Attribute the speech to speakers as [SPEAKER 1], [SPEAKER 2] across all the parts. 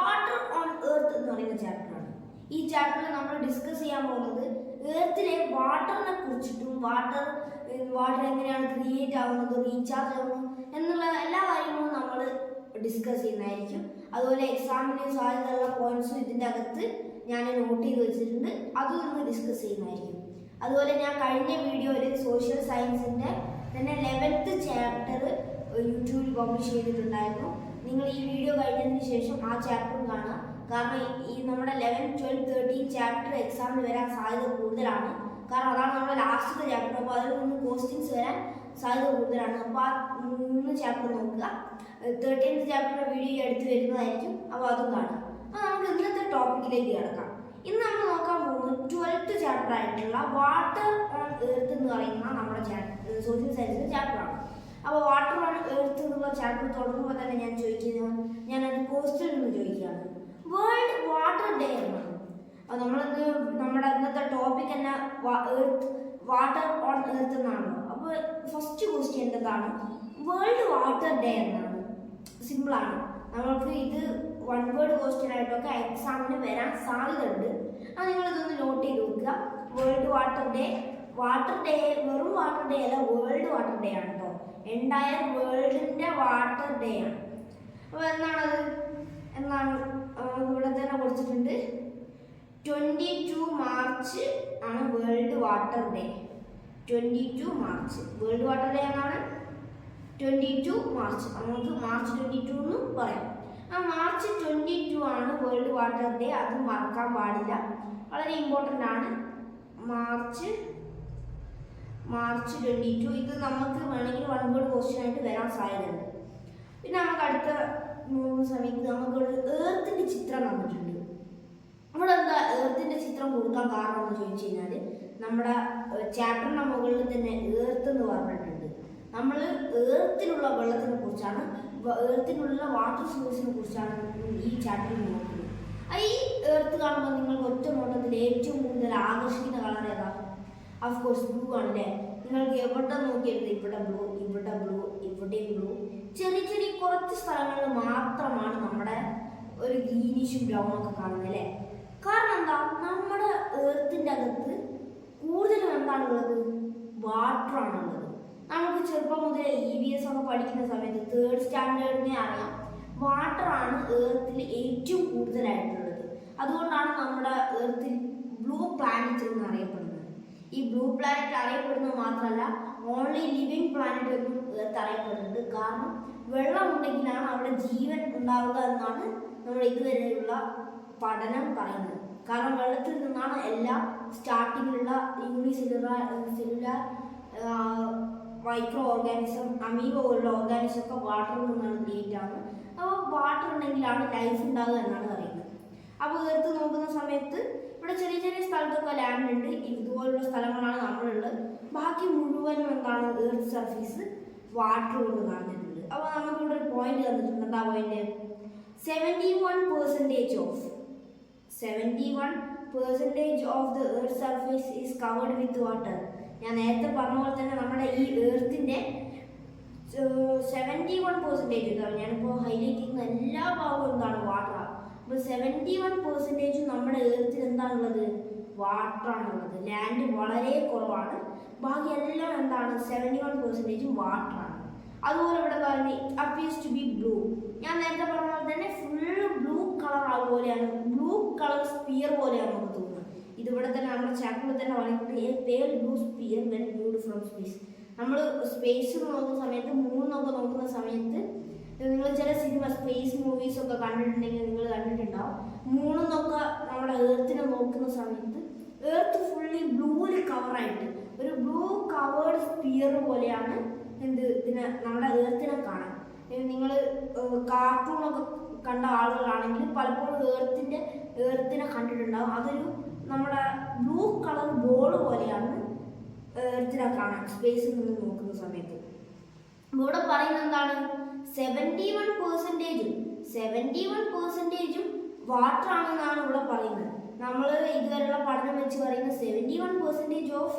[SPEAKER 1] Water on earth എന്ന് പറയുന്ന ചാപ്റ്ററാണ്. ഈ ചാപ്റ്ററിൽ നമ്മൾ ഡിസ്കസ് ചെയ്യാൻ പോകുന്നത് എർത്തിലെ വാട്ടറിനെ കുറിച്ചിട്ടും വാട്ടർ എങ്ങനെയാണ് ക്രിയേറ്റ് ആവുന്നത്, റീചാർജ് ആവുന്നത് എന്നുള്ള എല്ലാ കാര്യങ്ങളും നമ്മൾ ഡിസ്കസ് ചെയ്യുന്നതായിരിക്കും. അതുപോലെ എക്സാമിന് സാധ്യതയുള്ള പോയിന്റ്സും ഇതിൻ്റെ അകത്ത് ഞാൻ നോട്ട് ചെയ്ത് വെച്ചിട്ടുണ്ട്, അതും നമ്മൾ ഡിസ്കസ് ചെയ്യുന്നതായിരിക്കും. അതുപോലെ ഞാൻ കഴിഞ്ഞ വീഡിയോയിൽ സോഷ്യൽ സയൻസിൻ്റെ തന്നെ 11th ചാപ്റ്റർ യൂട്യൂബിൽ പബ്ലിഷ് ചെയ്തിട്ടുണ്ടായിരുന്നു. നിങ്ങൾ ഈ വീഡിയോ കഴിഞ്ഞതിന് ശേഷം ആ ചാപ്റ്ററും കാണുക. കാരണം ഈ നമ്മുടെ 11, 12, 13 ചാപ്റ്റർ എക്സാമിന് വരാൻ സാധ്യത കൂടുതലാണ്. കാരണം അതാണ് നമ്മുടെ ലാസ്റ്റത്തെ ചാപ്റ്റർ. അപ്പോൾ അതിൽ നിന്ന് ക്വസ്റ്റ്യൻസ് വരാൻ സാധ്യത കൂടുതലാണ്. അപ്പോൾ ആ 3 ചാപ്റ്റർ നോക്കുക. 13th ചാപ്റ്റർ വീഡിയോ എടുത്ത് വരുന്നതായിരിക്കും. അപ്പോൾ അതും കാണുക. അപ്പോൾ നമുക്ക് ഇന്നത്തെ ടോപ്പിക്കിലേക്ക് കിടക്കാം. ഇന്ന് നമ്മൾ നോക്കാൻ പോകുന്നത് 12th ചാപ്റ്റർ ആയിട്ടുള്ള വാട്ടർ ഓൺ എർത്ത് എന്ന് പറയുന്ന നമ്മുടെ സോഷ്യൽ സയൻസിന്റെ ചാപ്റ്ററാണ്. അപ്പോൾ വാട്ടർ ഓൺ എർത്ത് എന്നുള്ള ചാപ്റ്റർ തുടങ്ങുമ്പോൾ തന്നെ ഞാനത് കോസ്റ്റിൽ നിന്ന് ചോദിക്കുകയാണ്, വേൾഡ് വാട്ടർ ഡേ എന്നാണ്. അപ്പോൾ നമ്മുടെ ഇന്നത്തെ ടോപ്പിക് തന്നെ വാട്ടർ ഓൺ എർത്ത് എന്നാണല്ലോ. അപ്പോൾ ഫസ്റ്റ് ക്വസ്റ്റ്യൻ എന്താണ്, വേൾഡ് വാട്ടർ ഡേ എന്നാണ്. സിമ്പിളാണ്. നമ്മൾക്ക് ഇത് വൺ വേർഡ് ക്വസ്റ്റ്യൻ ആയിട്ടൊക്കെ എക്സാമിന് വരാൻ സാധ്യതയുണ്ട്. അത് നിങ്ങളിതൊന്ന് നോട്ട് ചെയ്ത് വെക്കുക. വേൾഡ് വാട്ടർ ഡേ വെറും വാട്ടർ ഡേ അല്ല, വേൾഡ് വാട്ടർ ഡേ ആണ് കേട്ടോ. എൻറ്റയർ വേൾഡിൻ്റെ വാട്ടർ ഡേ ആണ്. അപ്പോൾ എന്നാണ് ഇവിടെ തന്നെ കൊടുത്തിട്ടുണ്ട്. 22 മാർച്ച് ആണ് world water day. 22 March world water day എന്നാണ്. 22 മാർച്ച് നമുക്ക് മാർച്ച് 22 എന്ന് പറയാം. ആ മാർച്ച് 22 ആണ് വേൾഡ് വാട്ടർ ഡേ. അത് മറക്കാൻ പാടില്ല, വളരെ ഇമ്പോർട്ടൻ്റ് ആണ്. മാർച്ച് 22 ഇത് നമുക്ക് വേണമെങ്കിൽ വൺ വേർഡ് ക്വസ്റ്റ്യൻ ആയിട്ട് വരാൻ സാധ്യതയുണ്ട്. പിന്നെ നമുക്ക് അടുത്ത സമയത്ത് നമുക്കിവിടെ എർത്തിൻ്റെ ചിത്രം തന്നിട്ടുണ്ട്. ഇവിടെ എന്താ എർത്തിൻ്റെ ചിത്രം കൊടുക്കാൻ കാരണം എന്ന് ചോദിച്ചു കഴിഞ്ഞാൽ നമ്മുടെ ചാപ്റ്ററിൻ്റെ മുകളിൽ തന്നെ എർത്ത് എന്ന് പറഞ്ഞിട്ടുണ്ട്. നമ്മൾ എർത്തിലുള്ള വെള്ളത്തിനെ കുറിച്ചാണ്, എർത്തിനുള്ള വാട്ടർ സോഴ്സിനെ കുറിച്ചാണ് ഈ ചാപ്റ്ററിൽ നോക്കുന്നത്. ഈ എർത്ത് കാണുമ്പോൾ നിങ്ങൾക്ക് ഒറ്റ നോട്ടത്തിൽ ഏറ്റവും കൂടുതൽ ആകർഷിക്കുന്ന കളർ ഏതാ? ഓഫ്കോഴ്സ് ബ്ലൂ ആണല്ലേ. നിങ്ങൾക്ക് എവിടെ നോക്കിയെടുത്ത് ഇവിടെ ബ്ലൂ, ഇവിടെയും ബ്ലൂ. ചെറിയ കുറച്ച് സ്ഥലങ്ങളിൽ മാത്രമാണ് നമ്മുടെ ഒരു ഗ്രീനിഷും ബ്രൗൺ ഒക്കെ കാണുന്നത് അല്ലേ. കാരണം എന്താ, നമ്മുടെ എർത്തിൻ്റെ അകത്ത് കൂടുതലും എന്താണുള്ളത്, വാട്ടറാണുള്ളത്. നമുക്ക് ചെറുപ്പം മുതൽ EVS ഒക്കെ പഠിക്കുന്ന സമയത്ത് 3rd സ്റ്റാൻഡേർഡിനെ അറിയാം, വാട്ടറാണ് എർത്തിൽ ഏറ്റവും കൂടുതലായിട്ടുള്ളത്. അതുകൊണ്ടാണ് നമ്മുടെ എർത്തിൽ ബ്ലൂ പ്ലാനറ്റ് എന്ന് അറിയപ്പെടുന്നത്. ഈ ബ്ലൂ പ്ലാനറ്റ് അറിയപ്പെടുന്നത് മാത്രമല്ല, ഓൺലി ലിവിങ് പ്ലാനറ്റ് എന്നും എർത്ത് അറിയപ്പെടുന്നുണ്ട്. കാരണം വെള്ളം ഉണ്ടെങ്കിലാണ് അവിടെ ജീവൻ ഉണ്ടാവുക എന്നാണ് നമ്മൾ ഇതുവരെയുള്ള പഠനം പറയുന്നത്. കാരണം വെള്ളത്തിൽ നിന്നാണ് എല്ലാ സ്റ്റാർട്ടിങ്ങിലുള്ള യൂണിസെല്ലുലാർ മൈക്രോ ഓർഗാനിസം, അമീബ പോലുള്ള ഓർഗാനിസം ഒക്കെ വാട്ടറിൽ നിന്നാണ് ക്രിയേറ്റ് ആവുന്നത്. അപ്പോൾ വാട്ടർ ഉണ്ടെങ്കിലാണ് ലൈഫ് ഉണ്ടാവുക എന്നാണ് പറയുന്നത്. അപ്പോൾ എർത്ത് നോക്കുന്ന സമയത്ത് ഇവിടെ ചെറിയ സ്ഥലത്തൊക്കെ ലാൻഡ് ഉണ്ട്. ഇതുപോലുള്ള സ്ഥലങ്ങളാണ് നമ്മളുള്ളത്. ബാക്കി മുഴുവനും എന്താണ്, എർത്ത് സർഫേസ് വാട്ടർ കൊണ്ട് കാണുന്നുണ്ട്. അപ്പോൾ നമുക്കിവിടെ ഒരു പോയിന്റ് തന്നിട്ടുണ്ട്. എന്താ point? 71% of the earth surface is covered with water. ഞാൻ നേരത്തെ പറഞ്ഞ പോലെ തന്നെ നമ്മുടെ ഈ എർത്തിൻ്റെ 71% ഉണ്ടാവും. ഞാനിപ്പോൾ ഹൈലൈറ്റ് ചെയ്യുന്ന എല്ലാ ഭാഗവും എന്താണ്, വാട്ടറാണ്. അപ്പോൾ 71% നമ്മുടെ എർത്തിൽ എന്താണുള്ളത്, വാട്ടറാണുള്ളത്. ലാൻഡ് വളരെ കുറവാണ്. ബാക്കി എല്ലാം എന്താണ്, 71% വാട്ടറാണ്. അതുപോലെ ഇവിടെ പറയുന്നത് അപ്പിയേഴ്സ് ടു ബി ബ്ലൂ. ഞാൻ നേരത്തെ പറഞ്ഞ പോലെ തന്നെ ഫുള്ള് ബ്ലൂ കളർ പോലെയാണ്, ബ്ലൂ കളർ സ്പിയർ പോലെയാണ് നമുക്ക് തോന്നുന്നത്. ഇതിവിടെ തന്നെ നമ്മുടെ ചാപ്റ്ററിൽ തന്നെ പറയുന്നത് pale blue sphere when viewed from space. നമ്മൾ സ്പേസ് നോക്കുന്ന സമയത്ത്, മൂന്നൊക്കെ നോക്കുന്ന സമയത്ത് നിങ്ങൾ ചില സിനിമ സ്പേസ് മൂവീസൊക്കെ കണ്ടിട്ടുണ്ടെങ്കിൽ നിങ്ങൾ കണ്ടിട്ടുണ്ടാവും. മൂന്നൊക്കെ നമ്മുടെ എർത്തിനെ നോക്കുന്ന സമയത്ത് എർത്ത് ഫുള്ളി ബ്ലൂവിൽ കവറായിട്ട് ഒരു ബ്ലൂ കവേർഡ് സ്പിയർ പോലെയാണ് ഇതിനെ നമ്മുടെ എർത്തിനെ കാണാൻ. നിങ്ങൾ കാർട്ടൂണൊക്കെ കണ്ട ആളുകളാണെങ്കിൽ പലപ്പോഴും എർത്തിനെ കണ്ടിട്ടുണ്ടാവും. അതൊരു നമ്മുടെ ബ്ലൂ കളർ ബോൾ പോലെയാണ് എർത്തിനെ കാണാൻ സ്പേസിൽ നിന്ന് നോക്കുന്ന സമയത്ത്. ഇവിടെ പറയുന്നത് എന്താണ്, 71% വാട്ടർ ആണെന്നാണ് ഇവിടെ പറയുന്നത്. നമ്മൾ ഇതുവരെയുള്ള പഠനം വെച്ച് പറയുന്ന 71% ഓഫ്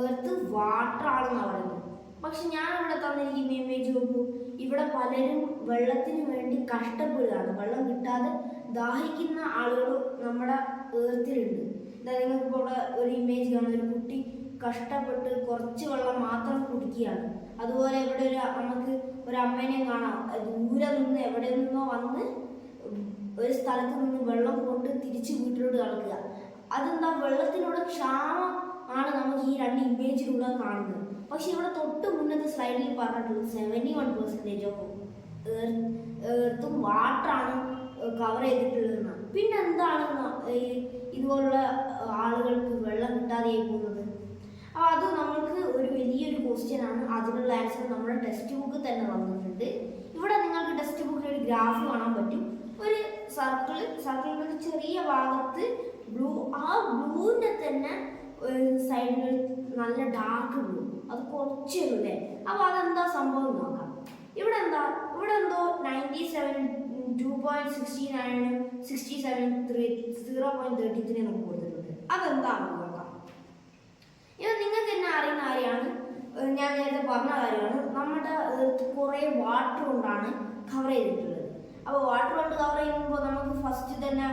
[SPEAKER 1] എർത്ത് വാട്ടർ ആണെന്നാണ് പറയുന്നത്. പക്ഷെ ഞാൻ ഇവിടെ തന്നിരിക്കുന്ന ഇമേജ് നോക്കൂ. ഇവിടെ പലരും വെള്ളത്തിന് വേണ്ടി കഷ്ടപ്പെടുകയാണ്. വെള്ളം കിട്ടാതെ ദാഹിക്കുന്ന ആളുകൾ നമ്മുടെ ഏർത്തിലുണ്ട്. നിങ്ങൾക്ക് ഇപ്പോൾ ഇവിടെ ഒരു ഇമേജ് കാണുന്ന ഒരു കുട്ടി കഷ്ടപ്പെട്ട് കുറച്ച് വെള്ളം മാത്രം കുടിക്കുകയാണ്. അതുപോലെ ഇവിടെ നമുക്ക് ഒരു അമ്മേനെ കാണാം, ദൂരെ നിന്ന് എവിടെ നിന്നോ വന്ന് ഒരു സ്ഥലത്ത് നിന്ന് വെള്ളം കൊണ്ട് തിരിച്ച് വീട്ടിലോട്ട് കളക്കുക. അതെന്താ, വെള്ളത്തിലൂടെ ക്ഷാമം ആണ് നമുക്ക് ഈ രണ്ട് ഇമേജിലൂടെ കാണുന്നത്. പക്ഷെ ഇവിടെ തൊട്ട് മുന്നത്തെ സ്ലൈഡിൽ പറഞ്ഞിട്ടുള്ളത് 71% ഓഫ് എർത്തും വാട്ടറാണ് കവർ ചെയ്തിട്ടുള്ളതെന്നാണ്. പിന്നെ എന്താണ് ഇതുപോലുള്ള ആളുകൾക്ക് വെള്ളം കിട്ടാതെയായി പോകുന്നത്? അപ്പോൾ അത് നമ്മൾക്ക് ഒരു വലിയൊരു ക്വസ്റ്റ്യൻ ആണ്. അതിനുള്ള ആൻസർ നമ്മുടെ ടെക്സ്റ്റ് ബുക്കിൽ തന്നെ വന്നിട്ടുണ്ട്. ഇവിടെ നിങ്ങൾക്ക് ടെക്സ്റ്റ് ബുക്കിൽ ഒരു ഗ്രാഫ് കാണാൻ പറ്റും. ഒരു സർക്കിളിൻ്റെ ചെറിയ ഭാഗത്ത് ബ്ലൂ, ആ ബ്ലൂവിൻ്റെ തന്നെ സൈഡിൽ നല്ല ഡാർക്ക് ബ്ലൂ, അത് കുറച്ചേ ഉള്ളൂ. അപ്പോൾ അതെന്താ സംഭവം നോക്കാം. ഇവിടെ എന്തോ 97, 2.69, 67, 0.33 നമുക്ക് കൊടുത്തിട്ടുണ്ട്. അതെന്താണെന്ന് നോക്കാം. ഇത് നിങ്ങൾക്ക് തന്നെ അറിയുന്ന കാര്യമാണ്, ഞാൻ നേരത്തെ പറഞ്ഞ കാര്യമാണ്. നമ്മുടെ കുറേ വാട്ടർ കൊണ്ടാണ് കവർ ചെയ്തിട്ടുള്ളത്. അപ്പോൾ വാട്ടർ കൊണ്ട് കവർ ചെയ്യുമ്പോൾ നമുക്ക് ഫസ്റ്റ് തന്നെ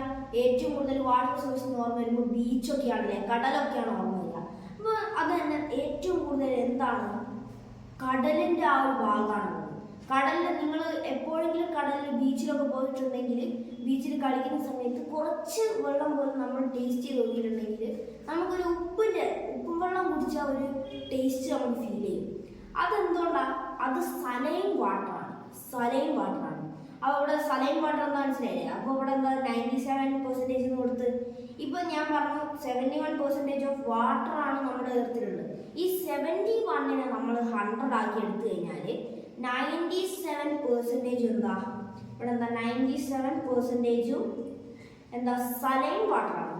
[SPEAKER 1] ഏറ്റവും കൂടുതൽ വാട്ടർ സോഴ്സ് എന്ന് ഓർമ്മ വരുമ്പോൾ ബീച്ചൊക്കെയാണല്ലേ, കടലൊക്കെയാണ് ഓർമ്മ വരിക. അപ്പോൾ അത് തന്നെ ഏറ്റവും കൂടുതൽ എന്താണ്, കടലിൻ്റെ ആ ഒരു ഭാഗമാണ്. കടലിൽ നിങ്ങൾ എപ്പോഴെങ്കിലും കടലിൽ ബീച്ചിലൊക്കെ പോയിട്ടുണ്ടെങ്കിൽ, ബീച്ചിൽ കളിക്കുന്ന സമയത്ത് കുറച്ച് വെള്ളം പോലും നമ്മൾ ടേസ്റ്റ് ചെയ്ത് നോക്കിയിട്ടുണ്ടെങ്കിൽ നമുക്കൊരു ഉപ്പും വെള്ളം കുടിച്ച ഒരു ടേസ്റ്റ് നമുക്ക് ഫീൽ ചെയ്യും. അതെന്തുകൊണ്ടാണ്? അത് സലൈൻ വാട്ടറാണ്. അപ്പോൾ ഇവിടെ സലൈൻ വാട്ടർ എന്താ മനസ്സിലായില്ലേ? അപ്പോൾ ഇവിടെ എന്താ 97% കൊടുത്ത്, ഇപ്പം ഞാൻ പറഞ്ഞു 71% ഓഫ് വാട്ടറാണ് നമ്മുടെ എർത്തിലുള്ളത്. ഈ 71-നെ നമ്മൾ 100 ആക്കി എടുത്തു കഴിഞ്ഞാൽ 97% എന്താ, ഇവിടെ എന്താ 97% എന്താ സലൈൻ വാട്ടറാണ്.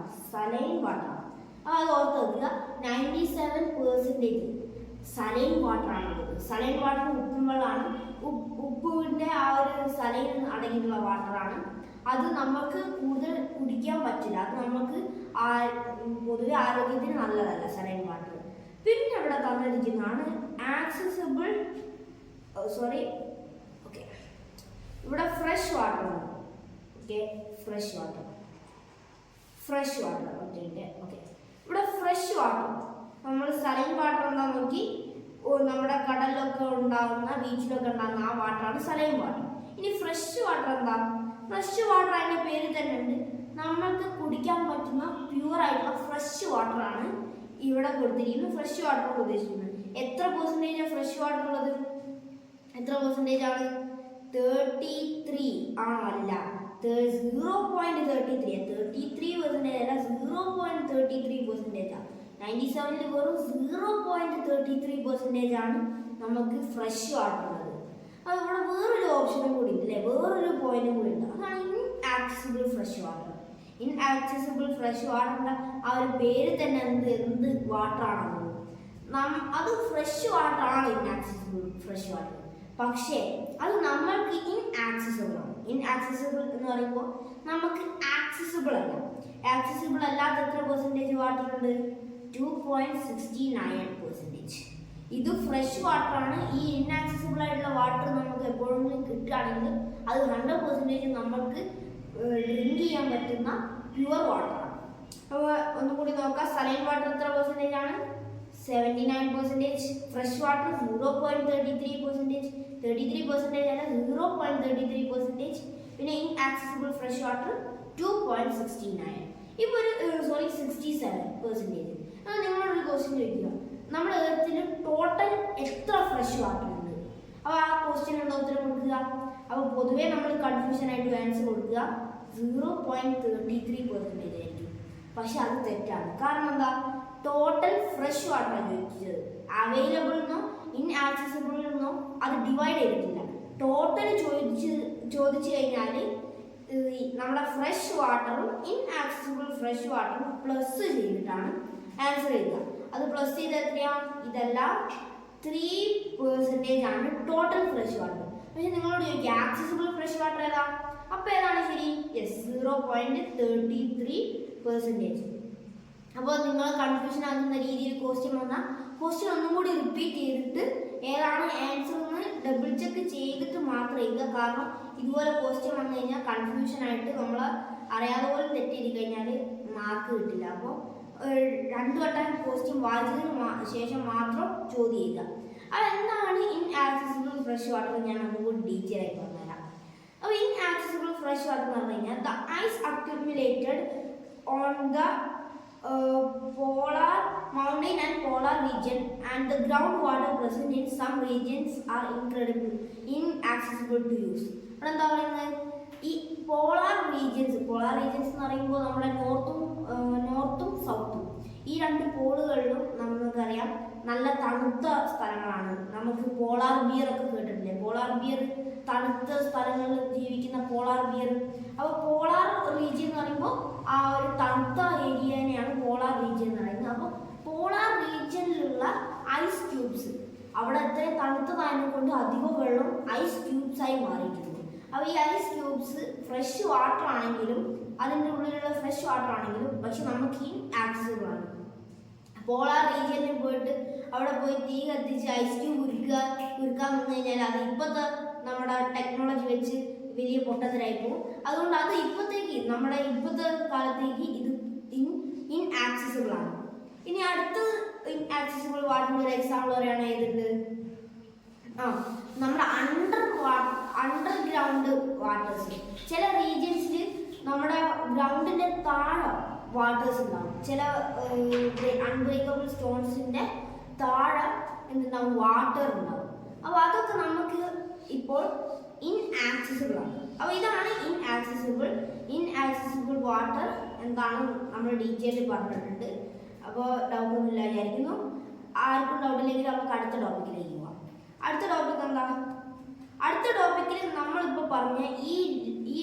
[SPEAKER 1] അപ്പോൾ അത് ഓർത്ത് വെക്കുക, 97% സലൈൻ വാട്ടറാണുള്ളത്. സലൈൻ വാട്ടർ ഉപ്പും വെള്ളമാണ്. ഉപ്പിൻ്റെ ആ ഒരു സലൈൻ അടങ്ങിയിട്ടുള്ള വാട്ടറാണ്. അത് നമുക്ക് കൂടുതൽ കുടിക്കാൻ പറ്റില്ല. അത് നമുക്ക് പൊതുവെ ആരോഗ്യത്തിന് നല്ലതല്ല സലൈൻ വാട്ടർ. പിന്നെ ഇവിടെ തന്നിരിക്കുന്നതാണ് ആക്സസിബിൾ, ഇവിടെ ഫ്രഷ് വാട്ടർ ആണ്. ഫ്രഷ് വാട്ടർ ഇവിടെ ഫ്രഷ് വാട്ടർ, നമ്മൾ സലൈൻ വാട്ടർ എന്താ നോക്കി, നമ്മുടെ കടലിലൊക്കെ ഉണ്ടാകുന്ന, ബീച്ചിലൊക്കെ ഉണ്ടാകുന്ന ആ വാട്ടറാണ് സലൈൻ വാട്ടർ. ഇനി ഫ്രഷ് വാട്ടർ എന്താ? ഫ്രഷ് വാട്ടർ അതിൻ്റെ പേര് തന്നെ ഉണ്ട്. നമ്മൾക്ക് കുടിക്കാൻ പറ്റുന്ന പ്യൂർ ആയിട്ടുള്ള ഫ്രഷ് വാട്ടറാണ് ഇവിടെ കൊടുത്തിരിക്കുന്നത്. ഫ്രഷ് വാട്ടർ കൊണ്ട് ഉദ്ദേശിക്കുന്നത് എത്ര പെർസെൻറ്റേജ് ഫ്രഷ് വാട്ടർ ഉള്ളത്? എത്ര പെർസെൻറ്റേജ് ആണ്? 33 ആണോ? അല്ല, 0.33. 33% അല്ല, 0.33%. 97 വെറും 0.33% ആണ് നമുക്ക് ഫ്രഷ് വാട്ടർ ഉള്ളത്. അപ്പോൾ ഇവിടെ വേറൊരു ഓപ്ഷനും കൂടി ഉണ്ട് അല്ലേ, വേറൊരു പോയിന്റും കൂടി ഉണ്ട്. അതാണ് inaccessible fresh water. Inaccessible fresh വാട്ടറിൻ്റെ ആ ഒരു പേര് തന്നെ എന്ത് വാട്ടറാണ് അത് ഫ്രഷ് വാട്ടർ ആണ്. ഇൻആക്സസിബിൾ ഫ്രഷ് വാട്ടർ, പക്ഷേ അത് നമ്മൾക്ക് ഇൻആക്സസിബിൾ ആണ്. ഇൻആക്സസിബിൾ എന്ന് പറയുമ്പോൾ നമുക്ക് ആക്സസിബിൾ അല്ല. ആക്സസിബിൾ അല്ലാത്ത എത്ര പെർസെൻറ്റേജ് വാട്ടർ ഉണ്ട്? 2.69%. ഇത് ഫ്രഷ് വാട്ടറാണ്. ഈ ഇൻആക്സസിബിൾ ആയിട്ടുള്ള വാട്ടർ നമുക്ക് എപ്പോഴെങ്കിലും കിട്ടുകയാണെങ്കിൽ അത് 100% നമ്മൾക്ക് ഡ്രിങ്ക് ചെയ്യാൻ പറ്റുന്ന പ്യുവർ വാട്ടറാണ്. അപ്പോൾ ഒന്നുകൂടി നോക്കാം. സലൈൻ വാട്ടർ എത്ര പെർസെൻറ്റേജ് ആണ്? 79%. Fresh water 0.33%. 33% അല്ല, 0.33%. പിന്നെ ഇൻആക്സസിബിൾ ഫ്രഷ് വാട്ടർ 2.69. ഇപ്പോൾ 67%. നിങ്ങളോടൊരു ക്വസ്റ്റ്യൻ ചോദിക്കുക, നമ്മുടെ എർത്തിൽ ടോട്ടൽ എത്ര ഫ്രഷ് വാട്ടർ ഉണ്ട്? അപ്പോൾ ആ ക്വസ്റ്റ്യൻ എന്താ ഉത്തരം കൊടുക്കുക? അപ്പോൾ പൊതുവേ നമ്മൾ കൺഫ്യൂഷൻ ആയിട്ട് ആൻസർ കൊടുക്കുക 0.33% ആയിരിക്കും. പക്ഷെ അത് തെറ്റാണ്. കാരണം എന്താ? ടോട്ടൽ ഫ്രഷ് വാട്ടർ ചോദിച്ചത്. അവൈലബിൾ എന്നോ ഇൻആക്സസിബിൾ എന്നോ അത് ഡിവൈഡ് ചെയ്തിട്ടില്ല. ടോട്ടൽ ചോദിച്ചു കഴിഞ്ഞാൽ നമ്മുടെ ഫ്രഷ് വാട്ടറും ഇൻആക്സസിബിൾ ഫ്രഷ് വാട്ടറും പ്ലസ് ചെയ്തിട്ടാണ് ആൻസർ ചെയ്യുക. അത് പ്ലസ് ചെയ്ത് എത്രയാണ്? ഇതെല്ലാം 3% ആണ് ടോട്ടൽ ഫ്രഷ് വാട്ടർ. പക്ഷെ നിങ്ങളോട് ചോദിക്കുക ആക്സസിബിൾ ഫ്രഷ് വാട്ടർ ഏതാ? അപ്പോൾ ഏതാണ് ശരി? യെസ്, 0.33%. അപ്പോൾ നിങ്ങൾ കൺഫ്യൂഷൻ ആകുന്ന രീതിയിൽ ക്വസ്റ്റ്യൻ വന്നാൽ ക്വസ്റ്റ്യൻ ഒന്നും കൂടി റിപ്പീറ്റ് ചെയ്തിട്ട് ഏതാണ് ആൻസർ എന്ന് ഡബിൾ ചെക്ക് ചെയ്തിട്ട് മാത്രം എഴുതുക. കാരണം ഇതുപോലെ ക്വസ്റ്റ്യൻ വന്നു കഴിഞ്ഞാൽ കൺഫ്യൂഷൻ ആയിട്ട് നമ്മൾ അറിയാതെ പോലും തെറ്റിയിട്ട് കഴിഞ്ഞാൽ മാർക്ക് കിട്ടില്ല. അപ്പോൾ 2 വട്ടം ക്വസ്റ്റ്യൻ വായിച്ചതിന് ശേഷം മാത്രം ചോദ്യം ചെയ്യുക. അപ്പോൾ എന്താണ് ഇൻആക്സസിബിൾ ഫ്രഷ് വാട്ടർ ഞാൻ ഒന്നുകൂടി ഡീറ്റെയിൽ ആയി പറഞ്ഞുതരാം. അപ്പോൾ ഇൻആക്സസിബിൾ ഫ്രഷ് വാട്ടർ എന്ന് പറഞ്ഞു കഴിഞ്ഞാൽ the ice accumulated on the polar mountain and polar region and the groundwater present in some regions are incredible inaccessible to use. എന്താ പറയുന്നത്, ഈ പോളാർ റീജിയൻസ് എന്ന് പറയുമ്പോൾ നമ്മുടെ നോർത്തും സൗത്തും ഈ 2 പോളുകളിലും നമുക്കറിയാം നല്ല തണുത്ത സ്ഥലങ്ങളാണ്. നമുക്ക് പോളാർ ബിയർ ഒക്കെ കേട്ടിട്ടില്ലേ? പോളാർ ബിയർ, തണുത്ത സ്ഥലങ്ങളിൽ ജീവിക്കുന്ന പോളാർ ബിയർ. അപ്പോൾ പോളാർ റീജിയൻ എന്ന് പറയുമ്പോൾ ആ ഒരു തണുത്ത ഏരിയനെയാണ് പോളാർ റീജിയൻ എന്ന് പറയുന്നത്. അപ്പോൾ പോളാർ റീജിയനിലുള്ള ഐസ് ക്യൂബ്സ് അവിടെ എത്രയും തണുത്തതായതിനെ കൊണ്ട് അധികം വെള്ളം ഐസ് ക്യൂബ്സ് ആയി മാറിയിട്ടുണ്ട്. അപ്പോൾ ഈ ഐസ് ക്യൂബ്സ് ഫ്രഷ് വാട്ടർ ആണെങ്കിലും അതിൻ്റെ ഉള്ളിലുള്ള ഫ്രഷ് വാട്ടർ ആണെങ്കിലും പക്ഷെ നമുക്ക് ഇൻആക്സസിബിൾ ആണ്. പോളാർ റീജിയനിൽ പോയിട്ട് അവിടെ പോയി തീ കത്തിച്ച് ഐസ് ക്യൂബ് ഉരുക്കാൻ വന്നു കഴിഞ്ഞാൽ അത് ഇപ്പോഴത്തെ നമ്മുടെ ടെക്നോളജി വെച്ച് വലിയ പൊട്ടത്തിലായി പോകും. അതുകൊണ്ട് അത് ഇപ്പോഴത്തെ കാലത്തേക്ക് ഇത് ഇൻആക്സസിബിൾ ആണ്. ഇനി അടുത്തത് ഇൻആക്സസിബിൾ വാട്ടറിൻ്റെ ഒരു എക്സാമ്പിൾ പറയുകയാണ് ഏതുണ്ട്, നമ്മുടെ അണ്ടർഗ്രൗണ്ട് വാട്ടേഴ്സ്. ചില റീജിയൻസിൽ നമ്മുടെ ഗ്രൗണ്ടിൻ്റെ താഴെ വാട്ടേഴ്സ് ഉണ്ടാവും. ചില അൺബ്രേക്കബിൾ സ്റ്റോൺസിൻ്റെ താഴെ എന്തുണ്ടാവും, വാട്ടർ ഉണ്ടാവും. അപ്പോൾ അതൊക്കെ നമുക്ക് ഇപ്പോൾ ഇൻആക്സസിബിൾ ആണ്. അപ്പോൾ ഇതാണ് ഇൻആക്സസിബിൾ വാട്ടർ എന്താണ് നമ്മൾ ഡീറ്റെയിൽ പറഞ്ഞിട്ടുണ്ട്. അപ്പോൾ ഡൗട്ടൊന്നും ഇല്ല വിചാരിക്കുന്നു. ആർക്കും ഡൗട്ടില്ലെങ്കിൽ നമുക്ക് അടുത്ത ടോപ്പിക്കിലേക്ക് പോവാം. അടുത്ത ടോപ്പിക് എന്താ? അടുത്ത ടോപ്പിക്കിൽ നമ്മളിപ്പോൾ പറഞ്ഞ ഈ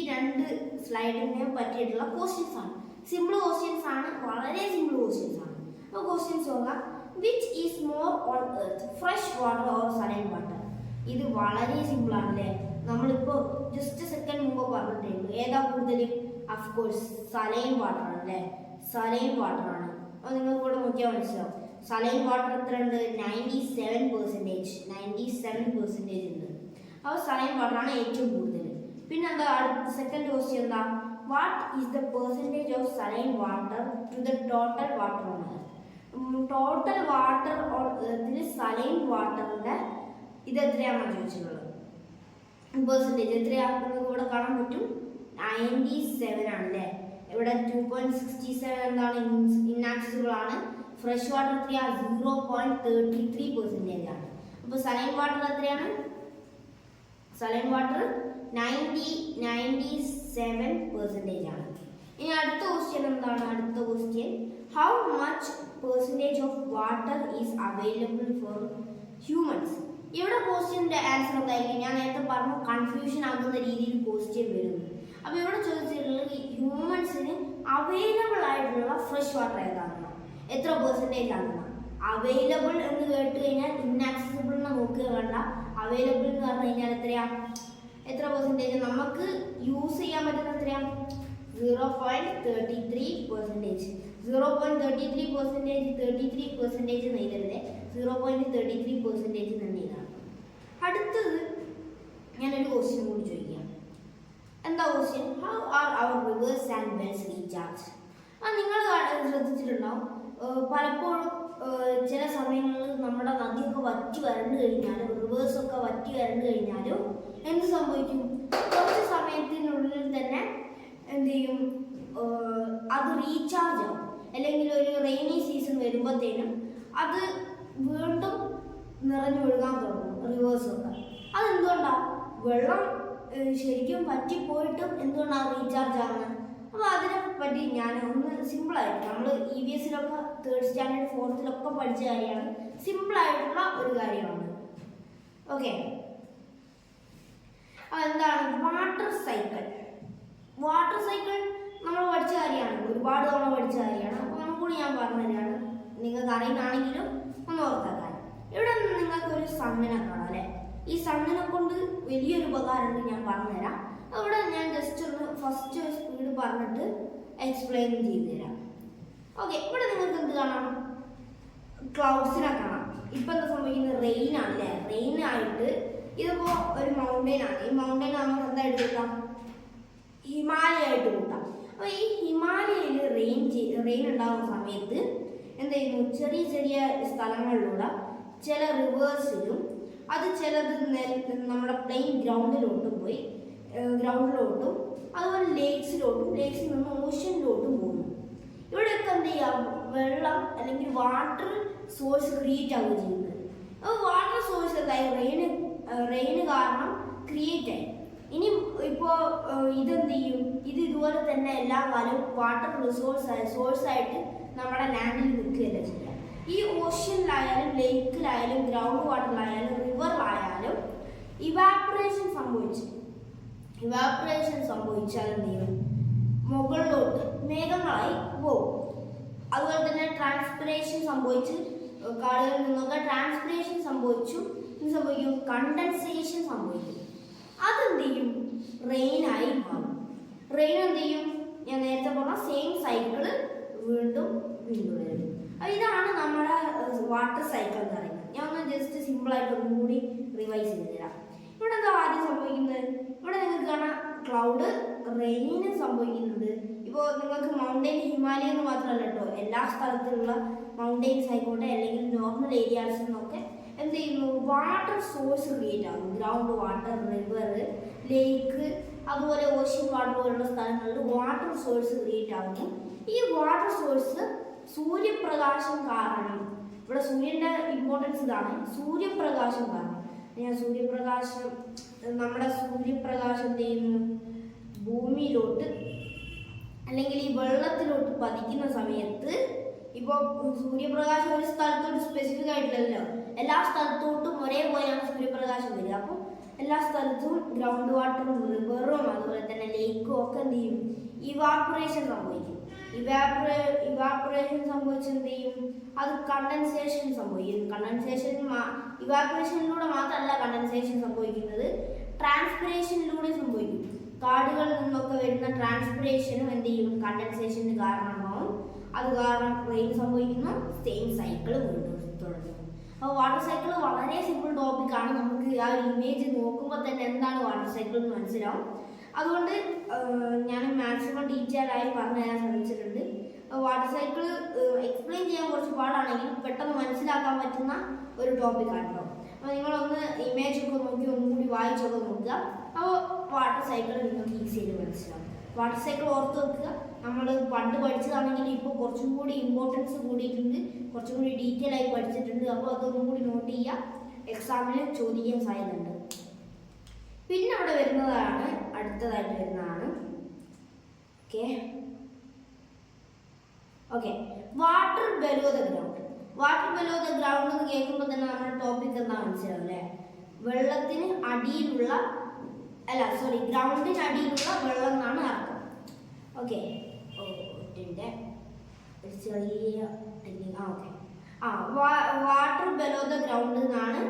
[SPEAKER 1] 2 സ്ലൈഡിനെ പറ്റിയിട്ടുള്ള ക്വസ്റ്റ്യൻസ് ആണ്. സിമ്പിൾ ക്വസ്റ്റ്യൻസ് ആണ്, വളരെ സിമ്പിൾ ക്വസ്റ്റ്യൻസ് ആണ്. അപ്പോൾ ക്വസ്റ്റ്യൻസ് നോക്കാം. Which is more on earth, fresh water or saline water? ഇത് വളരെ സിമ്പിൾ ആണല്ലേ. നമ്മളിപ്പോൾ ജസ്റ്റ് സെക്കൻഡ് മുമ്പ് പറഞ്ഞിട്ടുണ്ട്. ഏതാ കൂടുതൽ? അഫ്കോഴ്സ് സലൈൻ വാട്ടർ ആണല്ലേ, സലൈൻ വാട്ടർ ആണ്. അപ്പോൾ നിങ്ങൾക്ക് ഇവിടെ നോക്കിയാൽ മനസ്സിലാവും. സലൈൻ വാട്ടർ എത്ര ഉണ്ട്? 97% ഉണ്ട്. അപ്പോൾ സലൈൻ വാട്ടർ ആണ് ഏറ്റവും കൂടുതൽ. പിന്നെ എന്താ സെക്കൻഡ് ക്വസ്റ്റ്യൻ എന്താ? What is the percentage of saline water to the total water on earth? Total water on എർത്തിൽ സലൈൻ വാട്ടറിൻ്റെ ഇത് എത്രയാണെന്ന് ചോദിച്ചിട്ടുള്ളത്. പെർസെൻറ്റേജ് എത്രയാണെന്ന് ഇവിടെ കാണാൻ പറ്റും. 97 ആണല്ലേ. ഇവിടെ 2.67 എന്താണ് ഇൻആക്സസിബിൾ ആണ്. ഫ്രഷ് വാട്ടർ എത്രയാണ്? 0.33% ആണ്. അപ്പോൾ സലൈൻ വാട്ടർ എത്രയാണ്? സലൈൻ വാട്ടർ 97% ആണ്. ഇനി അടുത്ത ക്വസ്റ്റ്യൻ എന്താണ്? അടുത്ത question, how much percentage of water is available for humans? ഇവിടെ ക്വസ്റ്റ്യൻ്റെ ആൻസർ എന്തായിരിക്കും? ഞാൻ നേരത്തെ പറഞ്ഞു കൺഫ്യൂഷൻ ആകുന്ന രീതിയിൽ ക്വസ്റ്റ്യൻ വരുന്നു. അപ്പോൾ ഇവിടെ ചോദിച്ചിട്ടുള്ളത് ഹ്യൂമൻസിന് അവൈലബിൾ ആയിട്ടുള്ള ഫ്രഷ് വാട്ടർ ഏതാണെന്ന്, എത്ര പെർസെൻറ്റേജ് ആണെന്ന്. അവൈലബിൾ എന്ന് കേട്ട് കഴിഞ്ഞാൽ ഇൻആക്സസിബിൾ എന്ന് നോക്കുക വേണ്ട. അവൈലബിൾ എന്ന് പറഞ്ഞു കഴിഞ്ഞാൽ എത്ര പെർസെൻറ്റേജ് നമുക്ക് യൂസ് ചെയ്യാൻ പറ്റുന്ന എത്രയാണ്? 0.33%. 33% നെയ്തല്ലേ, 0.33% തന്നെയാണ്. അടുത്തത് ഞാനൊരു ക്വസ്റ്റ്യൻ കൂടി ചോദിക്കാം. എന്താ question? How are our rivers and wells recharge? നിങ്ങൾ ശ്രദ്ധിച്ചിട്ടുണ്ടാവും, പലപ്പോഴും ചില സമയങ്ങളിൽ നമ്മുടെ നദിയൊക്കെ വറ്റി വരണ്ടു കഴിഞ്ഞാലും റിവേഴ്സൊക്കെ വറ്റി വരണ്ടു കഴിഞ്ഞാലും എന്ത് സംഭവിക്കും? കുറച്ച് സമയത്തിനുള്ളിൽ തന്നെ എന്ത് ചെയ്യും? അത് റീചാർജ് ആവും. അല്ലെങ്കിൽ ഒരു റെയിനി സീസൺ വരുമ്പോഴത്തേനും അത് വീണ്ടും നിറഞ്ഞൊഴുകാൻ തുടങ്ങും റിവേഴ്സൊക്കെ. അതെന്തുകൊണ്ടാണ്? വെള്ളം ശരിക്കും പറ്റിപ്പോയിട്ടും എന്തുകൊണ്ടാണ് റീചാർജ് ആവുന്നത്? അപ്പോൾ അതിനെ പറ്റി ഞാൻ ഒന്ന് സിമ്പിളായിട്ട്, നമ്മൾ EVS 3rd സ്റ്റാൻഡേർഡ് 4th പഠിച്ച കാര്യമാണ്. സിമ്പിളായിട്ടുള്ള ഒരു കാര്യമാണ്. ഓക്കെ, എന്താണ് വാട്ടർ സൈക്കിൾ? വാട്ടർ സൈക്കിൾ നമ്മൾ പഠിച്ച കാര്യമാണ്, ഒരുപാട് തവണ പഠിച്ച കാര്യമാണ്. അപ്പോൾ ഒന്നുകൂടി ഞാൻ പറഞ്ഞു തരാണ്, നിങ്ങൾക്ക് അറിയുന്നതാണെങ്കിലും ഒന്ന് ഓർത്താക്കാൻ. ഇവിടെ നിങ്ങൾക്കൊരു സണ്ണിനെ കാണാം അല്ലേ? ഈ സണ്ണിനെ കൊണ്ട് വലിയൊരു ഉപകാരമുണ്ട്, ഞാൻ പറഞ്ഞുതരാം. അവിടെ ഞാൻ ജസ്റ്റ് ഒന്ന് ഫസ്റ്റ് സ്പീഡ് പറഞ്ഞിട്ട് എക്സ്പ്ലെയിൻ ചെയ്തു തരാം. ഓക്കെ, ഇവിടെ നിങ്ങൾക്ക് എന്ത് കാണാം? ക്ലൗഡ്സിനെ കാണാം. ഇപ്പം എന്താ സംഭവിക്കുന്നത്? റെയിൻ ആണല്ലേ. റെയിൻ ആയിട്ട് ഇതിപ്പോൾ ഒരു മൗണ്ടെയിൻ ആണ്. ഈ മൗണ്ടെയിൻ നമുക്ക് എന്തായിട്ട് കൂട്ടാം? ഹിമാലയ ആയിട്ട് കൂട്ടാം. അപ്പോൾ ഈ ഹിമാലയയിൽ റെയിൻ ഉണ്ടാകുന്ന സമയത്ത് എന്ത് ചെയ്യുന്നു? ചെറിയ ചെറിയ സ്ഥലങ്ങളിലൂടെ ചില റിവേഴ്സിലും അത് ചിലത് നമ്മുടെ പ്ലെയിൻ ഗ്രൗണ്ടിലോട്ടും പോയി ഗ്രൗണ്ടിലോട്ടും അതുപോലെ ലേക്സിൽ നിന്ന് ഓഷ്യനിലോട്ടും പോകുന്നു. ഇവിടെയൊക്കെ എന്ത് ചെയ്യാം? വെള്ളം അല്ലെങ്കിൽ വാട്ടർ സോഴ്സ് ക്രിയേറ്റ് ആവുകയും ചെയ്യുന്നത്. അപ്പോൾ വാട്ടർ സോഴ്സ് എന്തായി? റെയിന് കാരണം ക്രിയേറ്റ് ആയി. ഇനി ഇപ്പോൾ ഇതെന്ത് ചെയ്യും? ഇതുപോലെ തന്നെ എല്ലാ കാലവും വാട്ടർ സോഴ്സായിട്ട് നമ്മുടെ ലാൻഡിൽ നിൽക്കുകയല്ല ചെയ്യുക. ഈ ഓഷ്യനിലായാലും ലേക്കിലായാലും ഗ്രൗണ്ട് വാട്ടറിലായാലും റിവറിലായാലും ഇവാപ്പറേഷൻ സംഭവിച്ചാൽ എന്ത് ചെയ്യും? മുകളിലോട്ട് മേഘങ്ങളായി പോകും. അതുപോലെ തന്നെ ട്രാൻസ്പിറേഷൻ സംഭവിച്ച് കാടുകളിൽ നിന്നൊക്കെ ട്രാൻസ്പിറേഷൻ സംഭവിച്ചു. എന്ത് സംഭവിക്കും? കണ്ടൻസേഷൻ സംഭവിക്കും. അതെന്ത് ചെയ്യും? റെയിനായി മാറും. റെയിൻ എന്ത് ചെയ്യും? ഞാൻ നേരത്തെ പറഞ്ഞ സെയിം സൈക്കിള് വീണ്ടും വരും. അപ്പോൾ ഇതാണ് നമ്മുടെ വാട്ടർ സൈക്കിൾ എന്ന് പറയുന്നത്. ഞാൻ ഒന്ന് ജസ്റ്റ് സിമ്പിളായിട്ട് ഒന്നും കൂടി റിവൈസ് ചെയ്ത് തരാം. ഇവിടെ എന്താ ആദ്യം സംഭവിക്കുന്നത്? ഇവിടെ നിങ്ങൾക്ക് കാണാം ക്ലൗഡ് റെയിന് സംഭവിക്കുന്നുണ്ട്. ഇപ്പോൾ നിങ്ങൾക്ക് മൗണ്ടെയിൻ ഹിമാലയ എന്ന് മാത്രമല്ല കേട്ടോ, എല്ലാ സ്ഥലത്തുള്ള മൗണ്ടെയിൻസ് ആയിക്കോട്ടെ അല്ലെങ്കിൽ നോർമൽ ഏരിയാസിൽ നിന്നൊക്കെ എന്ത് ചെയ്യുന്നു? വാട്ടർ സോഴ്സ് ക്രിയേറ്റ് ആകുന്നു. ഗ്രൗണ്ട് വാട്ടർ, റിവർ, ലേക്ക്, അതുപോലെ ഓഷ്യൻ വാട്ടർ പോലുള്ള സ്ഥലങ്ങളിൽ വാട്ടർ സോഴ്സ് ക്രിയേറ്റ് ആകുന്നു. ഈ വാട്ടർ സോഴ്സ് സൂര്യപ്രകാശം കാരണം, ഇവിടെ സൂര്യൻ്റെ ഇമ്പോർട്ടൻസ് ഇതാണ്, സൂര്യപ്രകാശം കാരണം. നമ്മുടെ സൂര്യപ്രകാശം എന്ത് ചെയ്യുന്നു? ഭൂമിയിലോട്ട് അല്ലെങ്കിൽ ഈ വെള്ളത്തിലോട്ട് പതിക്കുന്ന സമയത്ത്, ഇപ്പോൾ സൂര്യപ്രകാശം ഒരു സ്ഥലത്തോട്ട് സ്പെസിഫിക് ആയിട്ടല്ലോ, എല്ലാ സ്ഥലത്തോട്ടും ഒരേപോലെയാണ് സൂര്യപ്രകാശം വരിക. അപ്പോൾ എല്ലാ സ്ഥലത്തും ഗ്രൗണ്ട് വാട്ടറും റിവറും അതുപോലെ തന്നെ ലേക്കും ഒക്കെ എന്ത് ചെയ്യും? ഇവാപ്പറേഷൻ സംഭവിക്കും. ഇവാപ്പറേഷൻ സംഭവിച്ച് എന്ത് ചെയ്യും? അത് കണ്ടൻസേഷൻ സംഭവിക്കും. ഇവാപ്പറേഷനിലൂടെ മാത്രമല്ല കണ്ടൻസേഷൻ സംഭവിക്കുന്നത്, ട്രാൻസ്പിറേഷനിലൂടെ സംഭവിക്കും. കാടുകളിൽ നിന്നൊക്കെ വരുന്ന ട്രാൻസ്പിറേഷനും എന്ത് ചെയ്യും? കണ്ടൻസേഷന് കാരണമാവും. അത് കാരണം റെയിൻ സംഭവിക്കുന്നു. സെയിം സൈക്കിൾ വീണ്ടും തുടങ്ങുന്നു. അപ്പോൾ വാട്ടർ സൈക്കിൾ വളരെ സിമ്പിൾ ടോപ്പിക്കാണ്. നമുക്ക് ആ ഒരു ഇമേജ് നോക്കുമ്പോൾ തന്നെ എന്താണ് വാട്ടർ സൈക്കിൾ എന്ന് മനസ്സിലാവും. അതുകൊണ്ട് ഞാൻ മാക്സിമം ഡീറ്റെയിൽ ആയി പറഞ്ഞു തരാൻ ശ്രമിച്ചിട്ടുണ്ട്. വാട്ടർ സൈക്കിൾ എക്സ്പ്ലെയിൻ ചെയ്യാൻ കുറച്ച് പാടാണെങ്കിലും പെട്ടെന്ന് മനസ്സിലാക്കാൻ പറ്റുന്ന ഒരു ടോപ്പിക്കാണ് കേട്ടോ. അപ്പോൾ നിങ്ങളൊന്ന് ഇമേജൊക്കെ നോക്കി ഒന്നുകൂടി വായിച്ചൊക്കെ നോക്കുക. അപ്പോൾ വാട്ടർ സൈക്കിൾ നിങ്ങൾക്ക് ഈസിയായിട്ട് മനസ്സിലാവും. വാട്ടർ സൈക്കിൾ ഓർത്ത് വെക്കുക. നമ്മൾ പണ്ട് പഠിച്ചതാണെങ്കിൽ ഇപ്പോൾ കുറച്ചും കൂടി ഇമ്പോർട്ടൻസ് കൂടിയിട്ടുണ്ട്, കുറച്ചും കൂടി ഡീറ്റെയിൽ ആയി പഠിച്ചിട്ടുണ്ട്. അപ്പോൾ അതൊന്നും കൂടി നോട്ട് ചെയ്യുക, എക്സാമിന് ചോദിക്കാൻ സാധ്യതയുണ്ട്. പിന്നെ അവിടെ അടുത്തതായിട്ട് വരുന്നതാണ് water below the ground. Water below the ground എന്ന് കേൾക്കുമ്പോൾ തന്നെ നമ്മുടെ ടോപ്പിക് എന്താ മനസ്സിലാവും അല്ലേ? ഗ്രൗണ്ടിന് അടിയിലുള്ള വെള്ളം എന്നാണ് അർത്ഥം. വാട്ടർ ബെലോ ദ ഗ്രൗണ്ട് എന്നാണ്,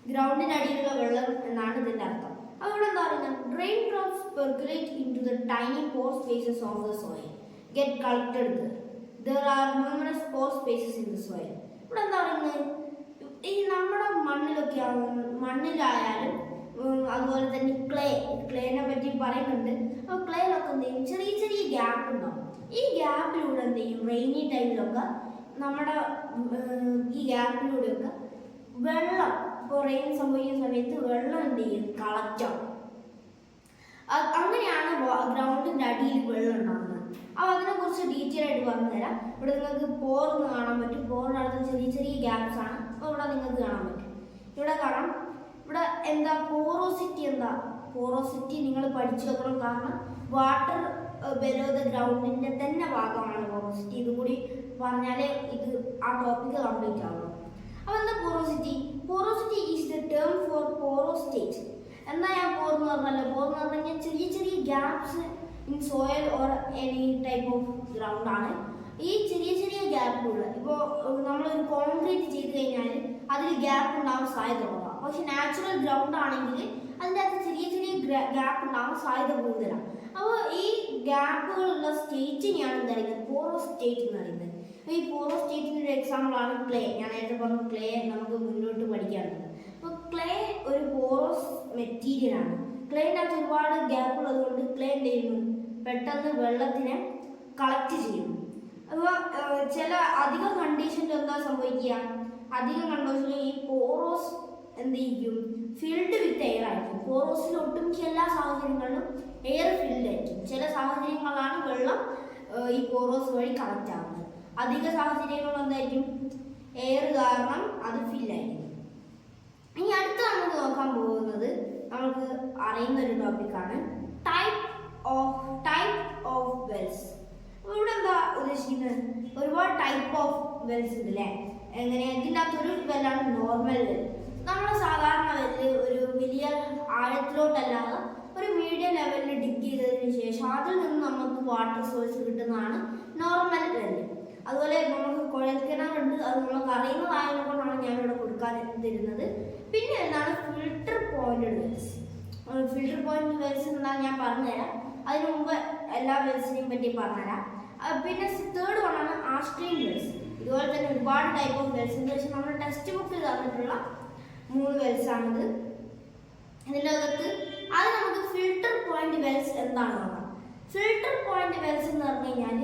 [SPEAKER 1] ഗ്രൗണ്ടിന് അടിയിലുള്ള വെള്ളം എന്നാണ് ഇതിൻ്റെ അർത്ഥം. അവിടെ എന്താ പറയുന്നത്? Rain drops percolate into the tiny pore spaces of the soil get collected there are numerous pore spaces in the soil. ഇവിടെ എന്താ പറയുന്നത്? ഈ നമ്മുടെ മണ്ണിലായാലും അതുപോലെ തന്നെ ക്ലേനെ പറ്റി പറയുന്നുണ്ട്. അപ്പോൾ ക്ലേയിലൊക്കെ എന്ത് ചെയ്യും? ചെറിയ ചെറിയ ഗ്യാപ്പ് ഉണ്ടാവും. ഈ ഗ്യാപ്പിലൂടെ എന്ത് ചെയ്യും? റെയിനി ടൈമിലൊക്കെ നമ്മുടെ ഈ ഗ്യാപ്പിലൂടെയൊക്കെ വെള്ളം, ഇപ്പോൾ റെയിൻ സംഭവിക്കുന്ന സമയത്ത് വെള്ളം എന്ത് ചെയ്യും? കളക്റ്റാവും. അങ്ങനെയാണ് ഗ്രൗണ്ടിൻ്റെ അടിയിൽ വെള്ളം ഉണ്ടാകുന്നത്. അപ്പോൾ അതിനെക്കുറിച്ച് ഡീറ്റെയിൽ ആയിട്ട് പറഞ്ഞു തരാം. ഇവിടെ നിങ്ങൾക്ക് പോർന്ന് കാണാൻ പറ്റും. പോറിനടുത്ത് ചെറിയ ചെറിയ ഗ്യാപ്സ് ആണ്. അപ്പോൾ ഇവിടെ നിങ്ങൾക്ക് കാണാൻ പറ്റും. ഇവിടെ കാണാം. ഇവിടെ എന്താ പോറോസിറ്റി നിങ്ങൾ പഠിച്ചു വെക്കണം. കാരണം വാട്ടർ ബെലോ ദ ഗ്രൗണ്ടിൻ്റെ തന്നെ ഭാഗമാണ് പോറോസിറ്റി. ഇതുകൂടി പറഞ്ഞാലേ ആ ടോപ്പിക്ക് കംപ്ലീറ്റ് ആവുള്ളൂ. അപ്പോൾ എന്താ porosity is the term for porous state. എന്താ ഞാൻ പോറെന്ന് പറഞ്ഞല്ലോ? പോറെന്ന് പറഞ്ഞു കഴിഞ്ഞാൽ ചെറിയ ചെറിയ gaps in soil or any type of ground ആണ്. ഈ ചെറിയ ചെറിയ ഗ്യാപ്പിലുള്ള, ഇപ്പോൾ നമ്മളൊരു കോൺക്രീറ്റ് ചെയ്ത് കഴിഞ്ഞാൽ അതിൽ ഗ്യാപ്പ് ഉണ്ടാവാൻ സാധ്യത കുറവാണ്. പക്ഷെ നാച്ചുറൽ ഗ്രൗണ്ട് ആണെങ്കിൽ അതിൻ്റെ അകത്ത് ചെറിയ ചെറിയ ഗ്യാപ്പ് ഉണ്ടാവാൻ സാധ്യത കൂടുതലാണ്. അപ്പോൾ ഈ ഗ്യാപ്പുകളുള്ള സ്റ്റേറ്റിനെയാണ് എന്താ പറയുന്നത്? പോറോസ്റ്റേറ്റ് എന്ന് പറയുന്നത്. ഈ പോറോസ്റ്റേറ്റിൻ്റെ ഒരു എക്സാമ്പിളാണ് ക്ലേ. ഞാൻ നേരത്തെ പറഞ്ഞു ക്ലേ നമുക്ക് മുന്നോട്ട് പഠിക്കാറുണ്ട്. അപ്പോൾ ക്ലേ ഒരു പോറോസ് മെറ്റീരിയൽ ആണ്. ക്ലേൻ്റെ അകത്ത് ഒരുപാട് ഗ്യാപ്പ് ഉള്ളതുകൊണ്ട് ക്ലേ എന്ത് ചെയ്യുന്നു, പെട്ടെന്ന് വെള്ളത്തിനെ കളക്ട് ചെയ്യുന്നു. അപ്പോൾ ചില അധിക കണ്ടീഷനിൽ എന്താ സംഭവിക്കുക, അധികം കണ്ടീഷനിൽ ഈ പോറോസ് എന്ത് ചെയ്യും, ഫിൽഡ് വിത്ത് എയർ ആയിരിക്കും. പോറോസിൽ ഒട്ടുമിക്ക എല്ലാ സാഹചര്യങ്ങളിലും എയർ ഫിൽഡ് ആയിരിക്കും. ചില സാഹചര്യങ്ങളിലാണ് വെള്ളം ഈ പോറോസ് വഴി കളക്ട് ആവുന്നത്. അധിക സാഹചര്യങ്ങൾ എന്തായിരിക്കും, എയർ കാരണം അത് ഫില്ലായിരിക്കും. ഇനി അടുത്ത നമുക്ക് നോക്കാൻ പോകുന്നത് നമുക്ക് അറിയുന്ന ഒരു ടോപ്പിക്കാണ് ടൈപ്പ് ഓഫ് വെൽസ്. ഇവിടെ എന്താ ഉദ്ദേശിക്കുന്നത്, ഒരുപാട് ടൈപ്പ് ഓഫ് വെൽസ് ഉണ്ട് അല്ലേ. എങ്ങനെ, ഇതിൻ്റെ അകത്തൊരു വെല്ലാണ് നോർമൽ വെൽ. നമ്മുടെ സാധാരണ വെല്ല് ഒരു വലിയ ആഴത്തിലോട്ടല്ലാതെ ഒരു മീഡിയം ലെവലിൽ ഡിഗ് ചെയ്തതിന് ശേഷം അതിൽ നിന്ന് നമുക്ക് വാട്ടർ സോഴ്സ് കിട്ടുന്നതാണ് നോർമൽ വെല്ല്. അതുപോലെ നമുക്ക് കുഴൽക്കിണറുണ്ട്, അത് നമുക്ക് അറിയുന്നതായതുകൊണ്ടാണ് ഞാനിവിടെ കൊടുക്കാൻ തരുന്നത്. പിന്നെ എന്താണ് filter pointed Wells. Filter point Wells എന്താണെന്ന് ഞാൻ പറഞ്ഞുതരാം. അതിന് മുമ്പ് എല്ലാ വെൽസിനെയും പറ്റി പറഞ്ഞുതരാം. പിന്നെ തേർഡ് വണ്ണാണ് ആർസ്റ്റീൻ വെൽസ്. ഇതുപോലെ തന്നെ ഒരുപാട് ടൈപ്പ് ഓഫ് വെൽസ് ഉണ്ട്. പക്ഷേ നമ്മുടെ ടെക്സ്റ്റ് ബുക്കിൽ തന്നിട്ടുള്ള 3 വെൽസാണിത്. ഇതിൻ്റെ അകത്ത് അത് നമുക്ക് ഫിൽട്ടർ പോയിന്റ് വെൽസ് എന്താണ് നോക്കാം. ഫിൽട്ടർ പോയിന്റ് വെൽസ് എന്ന് പറഞ്ഞു കഴിഞ്ഞാൽ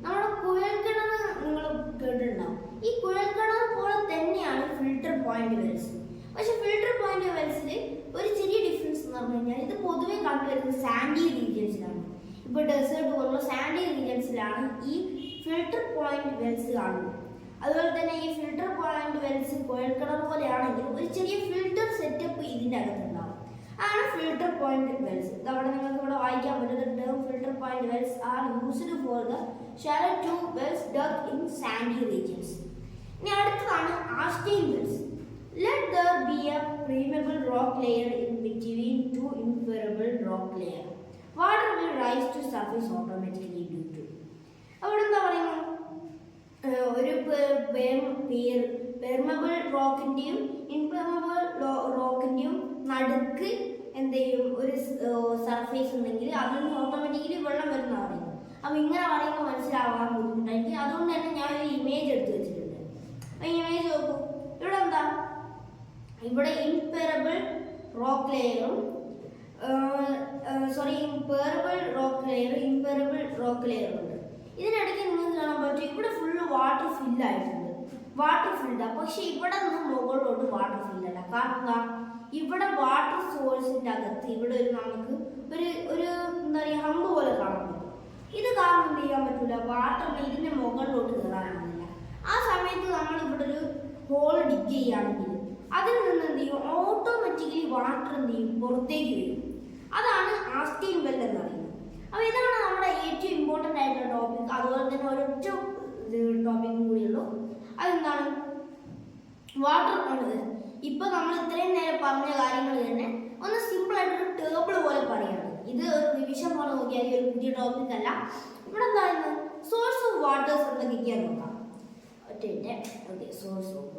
[SPEAKER 1] നമ്മുടെ കുഴൽക്കിണർ നിങ്ങൾ കേട്ടിട്ടുണ്ടാവും. ഈ കുഴൽക്കിണർ പോലെ തന്നെയാണ് ഫിൽട്ടർ പോയിന്റ് വെൽസ്. പക്ഷെ ഫിൽട്ടർ പോയിന്റ് വെൽസിൽ ഒരു ചെറിയ ഡിഫറൻസ് എന്ന് പറഞ്ഞു കഴിഞ്ഞാൽ ഇത് പൊതുവെ കണ്ടുവരുന്നത് സാൻഡി റീജിയൻസിലാണ്. ഇപ്പോൾ ഡെസേർട്ട് പോലുള്ള സാൻഡി റീജിയൻസിലാണ് ഈ ഫിൽട്ടർ പോയിന്റ് വെൽസ് കാണുന്നത്. അതുപോലെ തന്നെ ഈ ഫിൽട്ടർ പോയിന്റ് വെൽസ് കുഴൽക്കിണർ പോലെയാണെങ്കിലും ഒരു ചെറിയ ഫിൽട്ടർ സെറ്റപ്പ് ഇതിൻ്റെ അകത്തുണ്ടാവും. ആണ് ഫിൽട്ടർ പോയിന്റ് വെൽസ്. ഇതവിടെ നിങ്ങൾക്ക് ഇവിടെ വായിക്കാൻ പറ്റുന്ന term filter point wells are used for the shallow tube wells dug in sandy regions. ഇനി അടുത്തതാണ് artesian wells. Let there be a permeable rock layer in between two impermeable rock layer. Water will rise to surface automatically due to. അവിടെ എന്താ പറയുന്നത്, ഒരു permeable റോക്കിൻ്റെയും ഇംപെർമബിൾ റോക്കിൻ്റെയും നടുക്ക് എന്ത് ചെയ്യും, ഒരു സർഫേസ് ഉണ്ടെങ്കിൽ അതിൽ നിന്ന് ഓട്ടോമാറ്റിക്കലി വെള്ളം വരുന്ന പറയുന്നത്. അപ്പോൾ ഇങ്ങനെ പറയുമ്പോൾ മനസ്സിലാവാൻ ബുദ്ധിമുട്ടായിരിക്കും. അതുകൊണ്ട് തന്നെ ഞാൻ ഒരു ഇമേജ് എടുത്ത് വെച്ചിട്ടുണ്ട്. അപ്പോൾ ഇമേജ് നോക്കൂ, ഇവിടെ എന്താ, ഇവിടെ ഇംപെറബിൾ റോക്ക് ലെയറും ഇംപെറബിൾ റോക്ക് ലെയറും ഉണ്ട്. ഇതിനിടയ്ക്ക് നിങ്ങൾക്ക് കാണാൻ പറ്റും ഇവിടെ ഫുള്ള് വാട്ടർ ഫില്ലായിട്ടുണ്ട്. വാട്ടർ ഫിൽഡാണ്. പക്ഷെ ഇവിടെ നിന്ന് മുകളിലോട്ട് വാട്ടർ ഫില്ലല്ല. കാരണം എന്താ, ഇവിടെ വാട്ടർ സോഴ്സിൻ്റെ അകത്ത് ഇവിടെ നമുക്ക് ഒരു എന്താ പറയുക ഹമ്പ് പോലെ കാണാൻ പറ്റും. ഇത് കാരണം എന്ത് ചെയ്യാൻ പറ്റില്ല, വാട്ടറിന് ഇതിൻ്റെ മുകളിലോട്ട് കയറാനാവില്ല. ആ സമയത്ത് നമ്മൾ ഇവിടെ ഒരു ഹോൾ ഡിഗ് ചെയ്യുകയാണെങ്കിൽ അതിൽ നിന്ന് എന്ത് ചെയ്യും, ഓട്ടോമാറ്റിക്കലി വാട്ടർ എന്ത് ചെയ്യും, പുറത്തേക്ക് വരും. അതാണ് ആർസ്റ്റീൻ വെൽ എന്ന് പറയുന്നത്. അപ്പോൾ ഇതാണ് നമ്മുടെ ഏറ്റവും ഇമ്പോർട്ടൻ്റ് ആയിട്ടുള്ള ടോപ്പിക്. അതുപോലെ തന്നെ ഒരൊറ്റ ടോപ്പിക്കും കൂടിയുള്ളൂ. അതെന്താണ്, വാട്ടർ ആണത്. ഇപ്പോൾ നമ്മൾ ഇത്രയും നേരം പറഞ്ഞ കാര്യങ്ങൾ തന്നെ ഒന്ന് സിമ്പിളായിട്ടൊരു ടേബിൾ പോലെ പറയുകയാണ്. ഇത് ഒരു റിവിഷൻ പോലെ നോക്കിയാൽ ഒരു പുതിയ ടോപ്പിക് അല്ല. ഇവിടെ എന്തായിരുന്നു, സോഴ്സ് ഓഫ് വാട്ടേഴ്സ് എന്തൊക്കെയാണ് നോക്കാം. ഓക്കെ, സോഴ്സ് ഓഫ്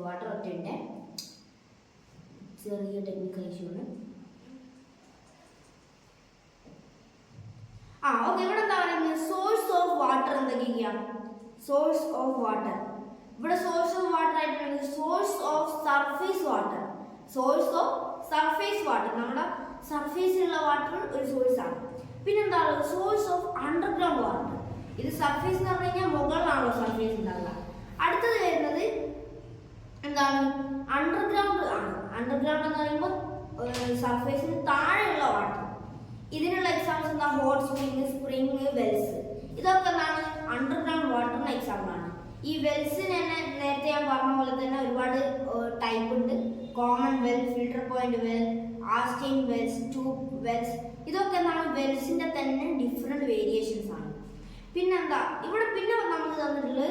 [SPEAKER 1] വാട്ടർ ഒറ്റ ചെറിയ ടെക്നിക്കൽ ഇഷ്യൂ ആണ്. ഓക്കെ, ഇവിടെ എന്താ പറയുന്നത്, സോഴ്സ് ഓഫ് വാട്ടർ എന്തൊക്കെയാണ്. സോഴ്സ് ഓഫ് വാട്ടർ, ഇവിടെ സോഴ്സ് ഓഫ് വാട്ടർ ആയിട്ടുള്ളത് സോഴ്സ് ഓഫ് സർഫേസ് വാട്ടർ. നമ്മുടെ സർഫേസിലുള്ള വാട്ടർ ഒരു സോഴ്സ് ആണ്. പിന്നെന്താ ഉള്ളത്, സോഴ്സ് ഓഫ് അണ്ടർഗ്രൗണ്ട് വാട്ടർ. ഇത് സർഫേസ് എന്ന് പറഞ്ഞു കഴിഞ്ഞാൽ മുകളിലാണല്ലോ സർഫേസ് ഉണ്ടാവുക. അടുത്തത് വരുന്നത് എന്താണ്, അണ്ടർഗ്രൗണ്ട് ആണ്. അണ്ടർഗ്രൗണ്ട് എന്ന് പറയുമ്പോൾ സർഫേസിന് താഴെയുള്ള വാട്ടർ. ഇതിനുള്ള എക്സാമ്പിൾസ് എന്താ, ഹോട്ട് സ്പ്രിങ് വെൽസ്. ഇതൊക്കെ എന്താണ്, അണ്ടർഗ്രൗണ്ട് വാട്ടറിന് എക്സാമ്പിൾ ആണ്. ഈ വെൽസിന് തന്നെ നേരത്തെ ഞാൻ പറഞ്ഞ പോലെ തന്നെ ഒരുപാട് ടൈപ്പ് ഉണ്ട്. Common well, filter point well, artesian wells, tube wells. ഇതൊക്കെ എന്താണ്, വെൽസിന്റെ തന്നെ ഡിഫറെന്റ് വേരിയേഷൻസ് ആണ്. പിന്നെന്താ, ഇവിടെ പിന്നെ നമുക്ക് തന്നിട്ടുള്ളത്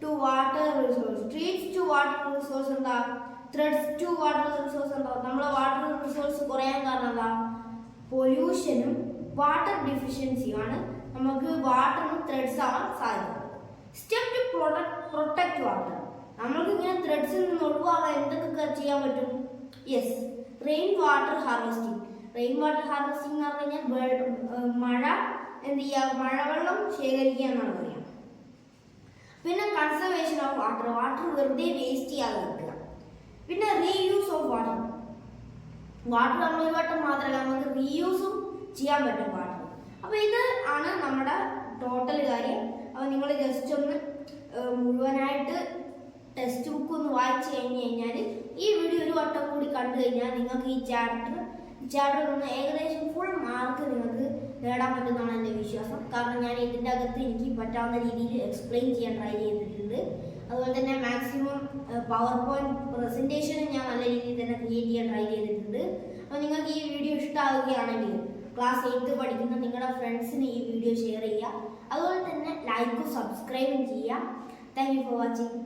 [SPEAKER 1] to water resource, threats to water resource എന്താ, ത്രെഡ്സ് ടു വാട്ടർ റിസോഴ്സ് എന്താ. നമ്മളെ വാട്ടർ റിസോഴ്സ് കുറയാൻ കാരണം എന്താ, പൊല്യൂഷനും വാട്ടർ ഡെഫിഷ്യൻസിയുമാണ് നമുക്ക് വാട്ടറിന് ത്രെഡ്സ് ആവാൻ സാധിക്കുന്നത്. സ്റ്റെപ്പ് ടു പ്രൊട്ടക്ട് വാട്ടർ, നമ്മൾക്ക് ഇങ്ങനെ ത്രെഡ്സിൽ നിന്ന് ഒഴിവാകാൻ എന്തൊക്കെ ചെയ്യാൻ പറ്റും. Yes, rain water harvesting. Rain water harvesting എന്ന് പറഞ്ഞു കഴിഞ്ഞാൽ മഴ എന്ത് ചെയ്യുക, മഴവെള്ളം ശേഖരിക്കുക എന്നാണ് പറയുക. പിന്നെ കൺസർവേഷൻ ഓഫ് വാട്ടർ, വാട്ടർ വെറുതെ വേസ്റ്റ് ചെയ്യാതെ വെക്കുക. പിന്നെ റീയൂസ് ഓഫ് വാട്ടർ, വാട്ടർ നമ്മൾ ഒരു വട്ടം മാത്രമല്ല നമുക്ക് റീയൂസും ചെയ്യാൻ പറ്റും വാട്ടർ. അപ്പോൾ ഇത് ആണ് നമ്മുടെ ടോട്ടൽ കാര്യം. അപ്പോൾ നിങ്ങൾ ജസ്റ്റ് ഒന്ന് മുഴുവനായിട്ട് ടെക്സ്റ്റ് ബുക്ക് ഒന്ന് വായിച്ചു കഴിഞ്ഞാൽ ഈ വീഡിയോ ഒരു വട്ടം കൂടി കണ്ടു കഴിഞ്ഞാൽ നിങ്ങൾക്ക് ഈ ചാപ്റ്ററിൽ നിന്ന് ഏകദേശം ഫുൾ മാർക്ക് നിങ്ങൾക്ക് നേടാൻ പറ്റുന്നതാണ് എൻ്റെ വിശ്വാസം. കാരണം ഞാൻ ഇതിൻ്റെ അകത്ത് എനിക്ക് പറ്റാവുന്ന രീതിയിൽ എക്സ്പ്ലെയിൻ ചെയ്യാൻ ട്രൈ ചെയ്തിട്ടുണ്ട്. അതുപോലെ തന്നെ മാക്സിമം പവർ പോയിന്റ് പ്രസൻറ്റേഷനും ഞാൻ നല്ല രീതിയിൽ തന്നെ ക്രിയേറ്റ് ചെയ്യാൻ ട്രൈ ചെയ്തിട്ടുണ്ട്. അപ്പോൾ നിങ്ങൾക്ക് ഈ വീഡിയോ ഇഷ്ടമാവുകയാണെങ്കിൽ ക്ലാസ് 8 പഠിക്കുന്ന നിങ്ങളുടെ ഫ്രണ്ട്സിന് ഈ വീഡിയോ ഷെയർ ചെയ്യുക. അതുപോലെ തന്നെ ലൈക്കും സബ്സ്ക്രൈബും ചെയ്യുക. Thank you for watching.